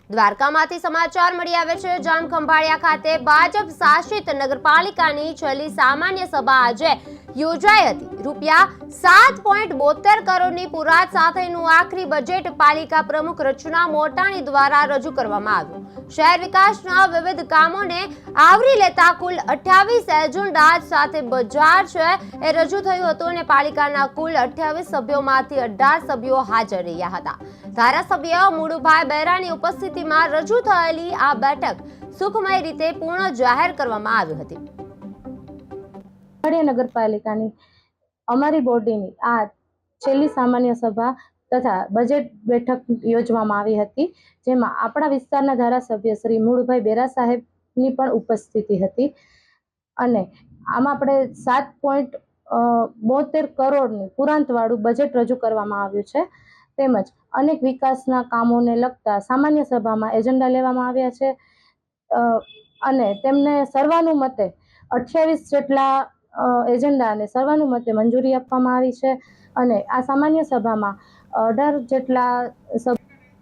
દ્વારકામાંથી સમાચાર મળી આવે છે। જામખંભાળિયા ખાતે ભાજપ શાસિત નગરપાલિકાની છેલ્લી સામાન્ય સભા આજે યોજાઈ હતી। ₹7.72 કરોડની પુરાત સાથેનું આખરી બજેટ પાલિકા પ્રમુખ રચના મોટાણી દ્વારા રજૂ કરવામાં આવ્યું। શહેર વિકાસના વિવિધ કામોને આવરી લેતા કુલ 28 એજન્ડા સાથે બજાર છે એ રજૂ થયું હતું અને પાલિકાના કુલ 28 સભ્યોમાંથી 18 સભ્યો હાજર રહ્યા હતા। ધારાસભ્ય મુળુભાઈ બેરાની ઉપસ્થિતિમાં રજૂ થયેલી આ બેઠક સુખમય રીતે પૂર્ણ જાહેર કરવામાં આવી હતી। નગરપાલિકાની અમારી બોડીની આ છેલ્લી સામાન્ય સભા તથા બજેટ બેઠક યોજવામાં આવી હતી, જેમાં આપણા વિસ્તારના ધારાસભ્ય શ્રી મુળુભાઈ બેરા સાહેબની પણ ઉપસ્થિતિ હતી અને આમાં આપણે 7.72 કરોડનું પુરાંતવાળું બજેટ રજૂ કરવામાં આવ્યું છે। તેમજ અનેક વિકાસના કામોને લગતા સામાન્ય સભામાં એજન્ડા લેવામાં આવ્યા છે અને તેમને સર્વાનુમતે 28 જેટલા એજન્ડાને સર્વાનુમતે મંજૂરી આપવામાં આવી છે અને આ સામાન્ય સભામાં 18 જેટલા